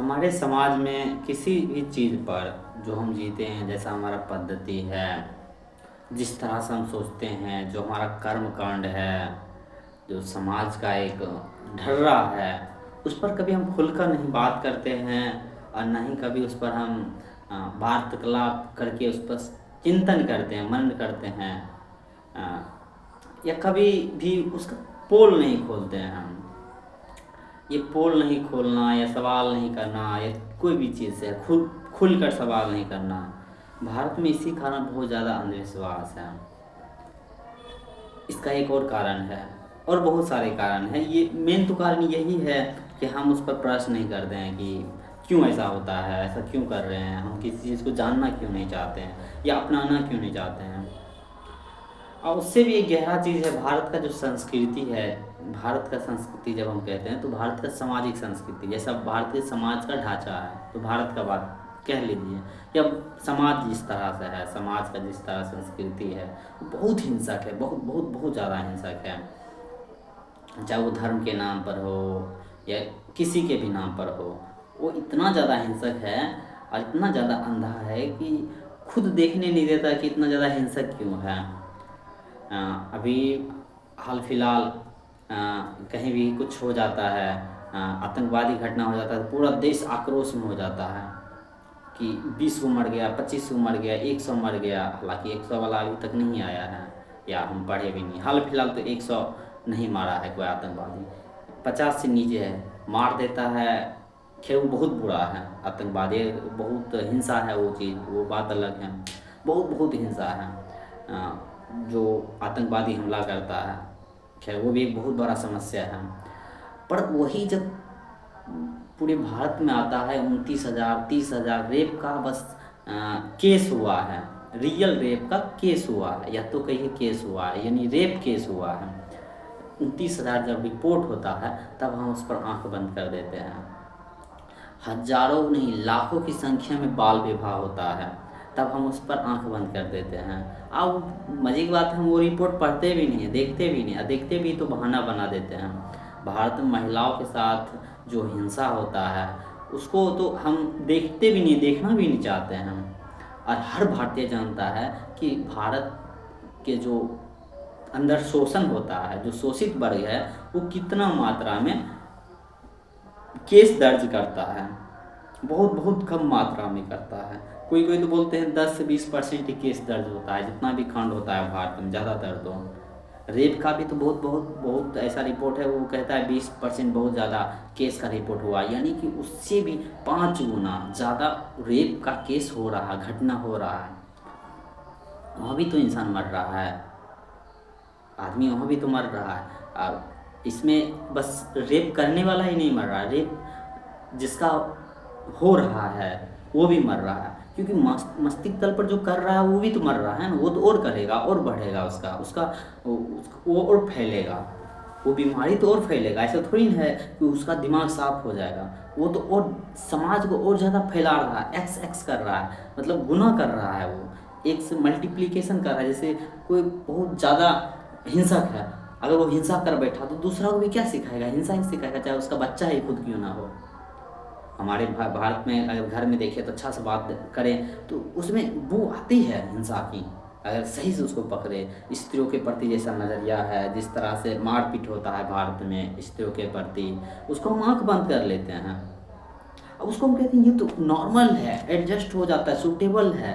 हमारे समाज में किसी भी चीज़ पर जो हम जीते हैं, जैसा हमारा पद्धति है, जिस तरह से हम सोचते हैं, जो हमारा कर्म कांड है, जो समाज का एक ढर्रा है, उस पर कभी हम खुलकर नहीं बात करते हैं और ना ही कभी उस पर हम वार्तालाप करके उस पर चिंतन करते हैं, मनन करते हैं, अ, या कभी भी उसका पोल नहीं खोलते हैं हम। ये पोल नहीं खोलना या सवाल नहीं करना या कोई भी चीज़ है खुल कर सवाल नहीं करना, भारत में इसी कारण बहुत ज़्यादा अंधविश्वास है। इसका एक और कारण है, और बहुत सारे कारण हैं। ये मेन तो कारण यही है कि हम उस पर प्रश्न नहीं करते हैं कि क्यों ऐसा होता है, ऐसा क्यों कर रहे हैं, हम किसी चीज़ को जानना क्यों नहीं चाहते हैं या अपनाना क्यों नहीं चाहते हैं। और उससे भी एक गहरा चीज़ है, भारत का जो संस्कृति है। भारत का संस्कृति जब हम कहते हैं तो भारत का सामाजिक संस्कृति, जैसा भारत के समाज का ढांचा है तो भारत का बात कह लीजिए, या समाज जिस तरह से है, समाज का जिस तरह संस्कृति है, वो बहुत हिंसक है, बहुत बहुत बहुत ज़्यादा हिंसक है। चाहे वो धर्म के नाम पर हो या किसी के भी नाम पर हो, वो इतना ज़्यादा हिंसक है और इतना ज़्यादा अंधा है कि खुद देखने नहीं देता कि इतना ज़्यादा हिंसक क्यों है। अभी हाल फिलहाल कहीं भी कुछ हो जाता है, आतंकवादी घटना हो जाता है तो पूरा देश आक्रोश में हो जाता है कि 20 को मर गया, 25 को मर गया, 100 मर गया। हालांकि 100 वाला अभी तक नहीं आया है या हम पढ़े भी नहीं। हाल फिलहाल तो 100 नहीं मारा है कोई आतंकवादी, 50 से नीचे है, मार देता है। खैर वो बहुत बुरा है, आतंकवादी बहुत हिंसा है, वो चीज़ वो बात अलग है। बहुत बहुत हिंसा है जो आतंकवादी हमला करता है। खैर वो भी एक बहुत बड़ा समस्या है। पर वही जब पूरे भारत में आता है, 29,000 30,000 रेप का बस केस हुआ है, रियल रेप का केस हुआ है, या तो कहिए केस हुआ है, यानी रेप केस हुआ है। 29,000 जब रिपोर्ट होता है तब हम उस पर आंख बंद कर देते हैं। हजारों नहीं लाखों की संख्या में बाल विवाह होता है, तब हम उस पर आंख बंद कर देते हैं। अब मजे की बात है, हम वो रिपोर्ट पढ़ते भी नहीं है, देखते भी नहीं, देखते भी तो बहाना बना देते हैं। भारत में महिलाओं के साथ जो हिंसा होता है उसको तो हम देखते भी नहीं, देखना भी नहीं चाहते हैं हम। और हर भारतीय जानता है कि भारत के जो अंदर शोषण होता है, जो शोषित वर्ग है, वो कितना मात्रा में केस दर्ज करता है। बहुत बहुत कम मात्रा में करता है। कोई कोई तो बोलते हैं 10 से 20% ही केस दर्ज होता है, जितना भी कांड होता है भारत में ज़्यादातर तो। रेप का भी तो बहुत बहुत बहुत ऐसा रिपोर्ट है, वो कहता है 20% बहुत ज़्यादा केस का रिपोर्ट हुआ, यानी कि उससे भी 5 गुना ज़्यादा रेप का केस हो रहा है, घटना हो रहा है। वहाँ भी तो इंसान मर रहा है, आदमी वहाँ भी तो मर रहा है। अब इसमें बस रेप करने वाला ही नहीं मर रहा, रेप जिसका हो रहा है वो भी मर रहा है, क्योंकि मस्तिष्क तल पर जो कर रहा है वो भी तो मर रहा है ना। वो तो और करेगा और बढ़ेगा, उसका उसका वो और फैलेगा, वो बीमारी तो और फैलेगा। ऐसा थोड़ी ना है कि उसका दिमाग साफ हो जाएगा, वो तो और समाज को और ज़्यादा फैला रहा है, एक्स एक्स कर रहा है, मतलब गुना कर रहा है। वो एक से मल्टीप्लिकेशन कर रहा है। जैसे कोई बहुत ज़्यादा हिंसक है, अगर वो हिंसा कर बैठा तो दूसरा को भी क्या सिखाएगा, हिंसा ही सिखाएगा, चाहे उसका बच्चा ही खुद क्यों ना हो। हमारे भारत में अगर घर में देखें तो अच्छा से बात करें तो उसमें वो आती है हिंसा की, अगर सही से उसको पकड़े। स्त्रियों के प्रति जैसा नज़रिया है, जिस तरह से मारपीट होता है भारत में स्त्रियों के प्रति, उसको हम आँख बंद कर लेते हैं। अब उसको हम कहते हैं ये तो नॉर्मल है, एडजस्ट हो जाता है, सूटेबल है।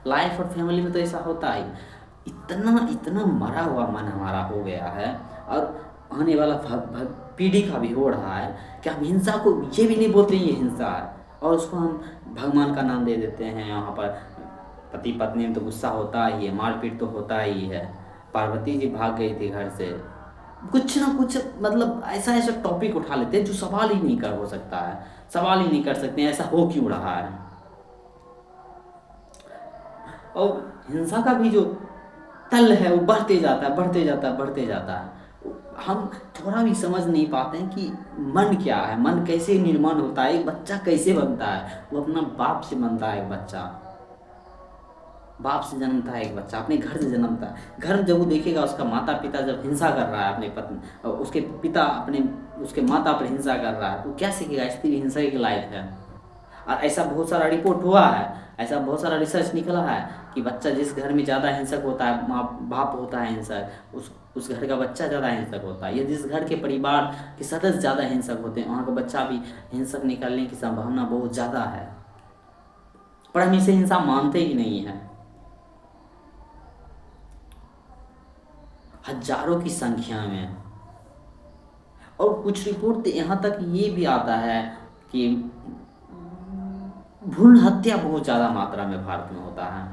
लाइफ और फैमिली में तो ऐसा होता ही। इतना इतना मरा हुआ मन हमारा हो गया है, और आने वाला पीढ़ी का भी हो रहा है कि हम हिंसा को ये भी नहीं बोलते ये हिंसा है, और उसको हम भगवान का नाम दे देते हैं। यहाँ पर पति पत्नी में तो गुस्सा होता ही है, मारपीट तो होता ही है। पार्वती जी भाग गई थी घर से, कुछ ना कुछ मतलब ऐसा ऐसा टॉपिक उठा लेते हैं जो सवाल ही नहीं कर हो सकता है, सवाल ही नहीं कर सकते हैं ऐसा हो क्यों रहा है। और हिंसा का भी जो तल है वो बढ़ते जाता है, बढ़ते जाता है, बढ़ते जाता है। हम थोड़ा भी समझ नहीं पाते हैं कि मन क्या है, मन कैसे निर्माण होता है, एक बच्चा कैसे बनता है। वो अपना बाप से बनता है, एक बच्चा बाप से जन्मता है, एक बच्चा अपने घर से जन्मता है। घर जब वो देखेगा उसका माता पिता जब हिंसा कर रहा है अपने पत्नी, उसके पिता अपने उसके माता पर हिंसा कर रहा है तो क्या सीखेगा? स्त्री हिंसा के लायक है। और ऐसा बहुत सारा रिपोर्ट हुआ है, ऐसा बहुत सारा रिसर्च निकला है कि बच्चा जिस घर में ज़्यादा हिंसक होता है, माँ बाप होता है हिंसक, उस घर का बच्चा ज़्यादा हिंसक होता है। या जिस घर के परिवार के सदस्य ज़्यादा हिंसक होते हैं वहाँ का बच्चा भी हिंसक निकलने की संभावना बहुत ज़्यादा है। पर हम इसे हिंसा मानते ही नहीं हैं। हजारों की संख्या में। और कुछ रिपोर्ट यहाँ तक ये भी आता है कि भ्रूण हत्या बहुत ज़्यादा मात्रा में भारत में होता है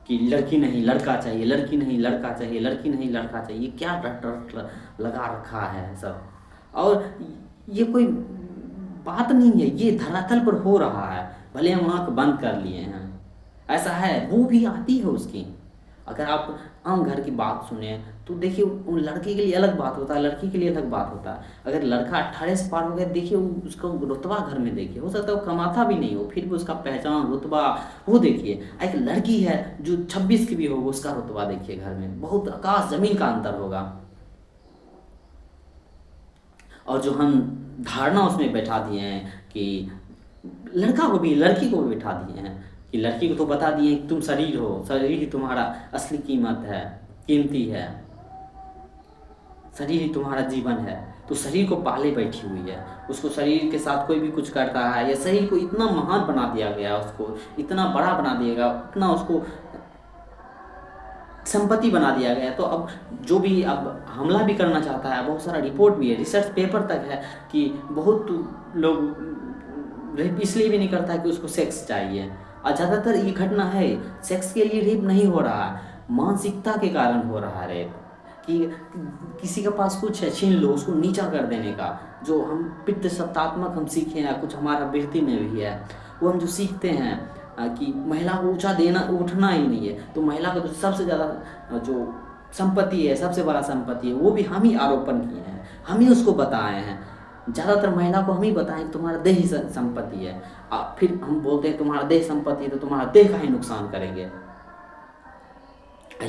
कि लड़की नहीं लड़का चाहिए, लड़की नहीं लड़का चाहिए, लड़की नहीं लड़का चाहिए। क्या रट रट लगा रखा है सब। और ये कोई बात नहीं है, ये धरातल पर हो रहा है, भले हम आँख बंद कर लिए हैं। ऐसा है, वो भी आती है उसकी। अगर आप आम घर की बात सुने तो देखिए वो लड़के के लिए अलग बात होता है, लड़की के लिए अलग बात होता है। अगर लड़का 18 से पार हो गया, देखिए उसका रुतबा घर में देखिए, हो सकता है वो कमाता भी नहीं हो, फिर भी उसका पहचान रुतबा वो देखिए। एक लड़की है जो 26 की भी हो, उसका रुतबा देखिए घर में, बहुत आकाश जमीन का अंतर होगा। और जो हम धारणा उसमें बैठा दिए हैं कि लड़का को भी लड़की को भी बैठा दिए हैं कि लड़की को तो बता दिए कि तुम शरीर हो, शरीर ही तुम्हारा असली कीमत है, कीमती है, शरीर ही तुम्हारा जीवन है। तो शरीर को पाले बैठी हुई है, उसको शरीर के साथ कोई भी कुछ करता है, या शरीर को इतना महान बना दिया गया, उसको इतना बड़ा बना दिया गया, इतना उसको संपत्ति बना दिया गया। तो अब जो भी अब हमला भी करना चाहता है, बहुत सारा रिपोर्ट भी है, रिसर्च पेपर तक है कि बहुत लोग रेप इसलिए भी नहीं करता है कि उसको सेक्स चाहिए। और ज़्यादातर ये घटना है सेक्स के लिए रेप नहीं हो रहा है, मानसिकता के कारण हो रहा है रेप। कि किसी के पास कुछ है, छीन लो, उसको नीचा कर देने का। जो हम पितृ सत्तात्मक हम सीखे हैं, कुछ हमारा वृत्ति में भी है, वो हम जो सीखते हैं कि महिला को ऊंचा देना उठना ही नहीं है, तो महिला को तो सबसे ज़्यादा जो संपत्ति है, सबसे बड़ा संपत्ति है, वो भी हम ही आरोपण किए हैं, हम ही उसको बताए हैं। ज़्यादातर महिला को हम ही बताएं कि तुम्हारा देह ही संपत्ति है, फिर हम बोलते हैं तुम्हारा देह संपत्ति है तो तुम्हारा देह का ही नुकसान करेंगे।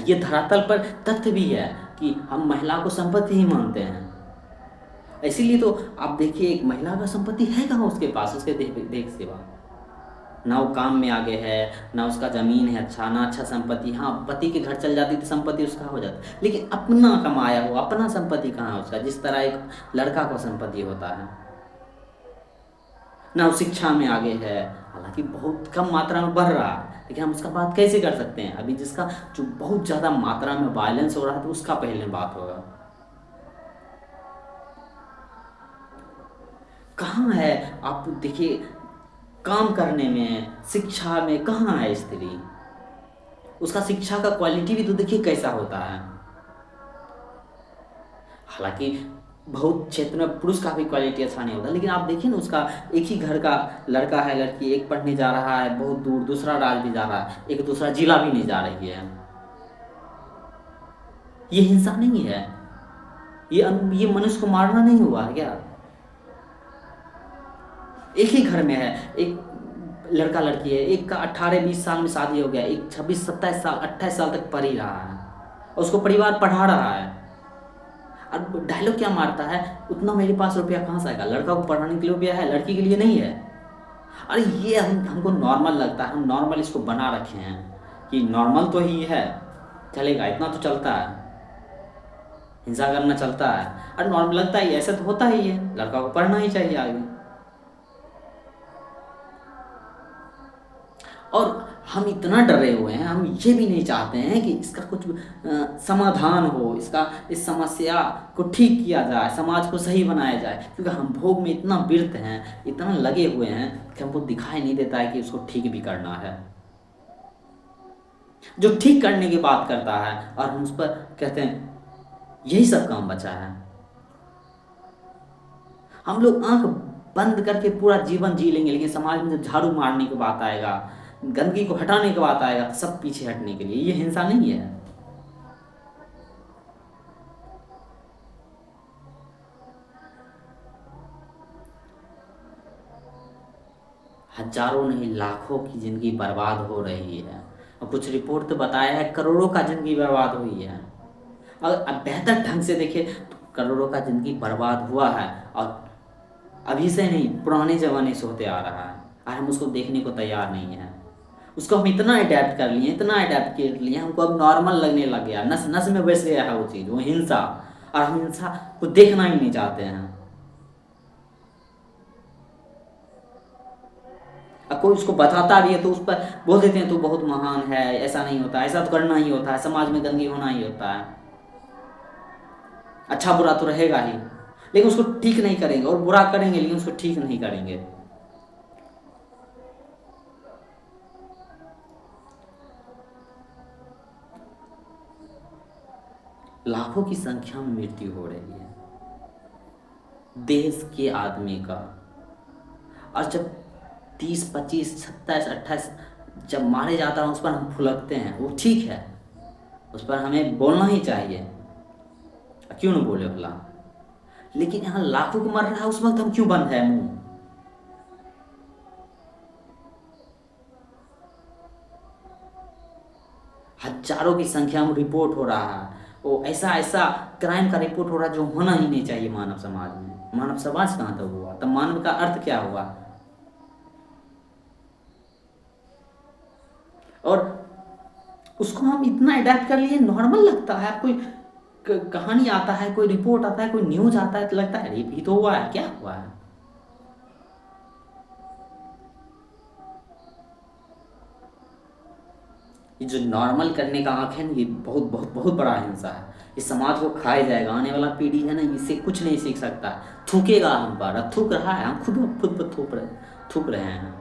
ये धरातल पर तथ्य भी है कि हम महिला को संपत्ति ही मानते हैं। इसीलिए तो आप देखिए एक महिला का संपत्ति है कहाँ उसके पास, उसके देह के सिवा। ना वो काम में आगे है, ना उसका ज़मीन है अच्छा, ना अच्छा संपत्ति। हाँ, पति के घर चल जाती तो संपत्ति उसका हो जाता, लेकिन अपना कमाया हुआ अपना संपत्ति कहाँ है उसका, जिस तरह एक लड़का को संपत्ति होता है। ना वो शिक्षा में आगे है, हालांकि बहुत कम मात्रा में बढ़ रहा है, लेकिन हम उसका बात कैसे कर सकते हैं? अभी जिसका जो बहुत ज़्यादा मात्रा में वायलेंस हो रहा है तो उसका पहले बात होगा। कहाँ है आप देखिए, काम करने में, शिक्षा में कहाँ है स्त्री? उसका शिक्षा का क्वालिटी भी तो देखिए कैसा होता है। हालांकि बहुत क्षेत्र में पुरुष का भी क्वालिटी अच्छा नहीं होता, लेकिन आप देखिए ना उसका एक ही घर का लड़का है लड़की, एक पढ़ने जा रहा है बहुत दूर, दूसरा राज्य भी जा रहा है, एक दूसरा जिला भी नहीं जा रही है। ये हिंसा नहीं है? ये मनुष्य को मारना नहीं हुआ है क्या? एक ही घर में है, एक लड़का लड़की है, एक का 18-20 साल में शादी हो गया, एक 26-27 साल 28 साल तक पढ़ ही रहा है और उसको परिवार पढ़ा रहा है। और डायलॉग क्या मारता है, उतना मेरे पास रुपया कहाँ से आएगा? लड़का को पढ़ाने के लिए रुपया है, लड़की के लिए नहीं है। अरे ये हमको नॉर्मल लगता है, हम नॉर्मल इसको बना रखे हैं कि नॉर्मल तो ही है, चलेगा, इतना तो चलता है, हिंसा करना चलता है। और नॉर्मल लगता है, ऐसा तो होता ही है, लड़का को पढ़ना ही चाहिए आगे। और हम इतना डरे हुए हैं, हम ये भी नहीं चाहते हैं कि इसका कुछ समाधान हो, इस समस्या को ठीक किया जाए, समाज को सही बनाया जाए, क्योंकि हम भोग में इतना व्यर्थ हैं, इतना लगे हुए हैं कि हमको दिखाई नहीं देता है कि उसको ठीक भी करना है। जो ठीक करने की बात करता है और हम उस पर कहते हैं यही सब काम बचा है। हम लोग आंख बंद करके पूरा जीवन जी लेंगे, लेकिन समाज में जब झाड़ू मारने की बात आएगा, गंदगी को हटाने की बात आएगा, सब पीछे हटने के लिए। ये हिंसा नहीं है। हजारों नहीं लाखों की जिंदगी बर्बाद हो रही है, और कुछ रिपोर्ट तो बताया है करोड़ों का जिंदगी बर्बाद हुई है। और अब बेहतर ढंग से देखिए तो करोड़ों का ज़िंदगी बर्बाद हुआ है, और अभी से नहीं, पुराने ज़माने से होते आ रहा है, और हम उसको देखने को तैयार नहीं हैं। उसको हम इतना अडैप्ट कर लिए, इतना अडैप्ट कर लिए, हमको अब नॉर्मल लगने लग गया, नस नस में बस गया है वो चीज़, वो हिंसा। और हम हिंसा को देखना ही नहीं चाहते हैं। अब कोई उसको बताता भी है तो उस पर बोल देते हैं तू बहुत महान है, ऐसा नहीं होता, ऐसा तो करना ही होता है, समाज में गंदगी होना ही होता है, अच्छा बुरा तो रहेगा ही, लेकिन उसको ठीक नहीं करेंगे, और बुरा करेंगे लेकिन उसको ठीक नहीं करेंगे। लाखों की संख्या में मृत्यु हो रही है देश के आदमी का, और जब 30, 25, 27, 28 जब मारे जाता है उस पर हम फुलकते हैं, वो ठीक है, उस पर हमें बोलना ही चाहिए, क्यों नहीं बोले भला। लेकिन यहाँ लाखों को मर रहा है, उस वक्त हम क्यों बंद है मुंह। हजारों की संख्या में रिपोर्ट हो रहा है, वो ऐसा ऐसा क्राइम का रिपोर्ट हो रहा है जो होना ही नहीं चाहिए मानव समाज में। मानव समाज कहाँ तक हुआ, तब मानव का अर्थ क्या हुआ। और उसको हम इतना अडेप्ट कर लिए, नॉर्मल लगता है। कोई कहानी आता है, कोई रिपोर्ट आता है, कोई न्यूज आता है, तो लगता है अरे ये तो हुआ है, क्या हुआ है। ये जो नॉर्मल करने का आंख है ना, ये बहुत बहुत बहुत बड़ा हिंसा है। इस समाज को खाया जाएगा, आने वाला पीढ़ी है ना, इससे कुछ नहीं सीख सकता, थूकेगा हम पर, थूक रहा है, हम खुद खुद पर थूक रहे हैं।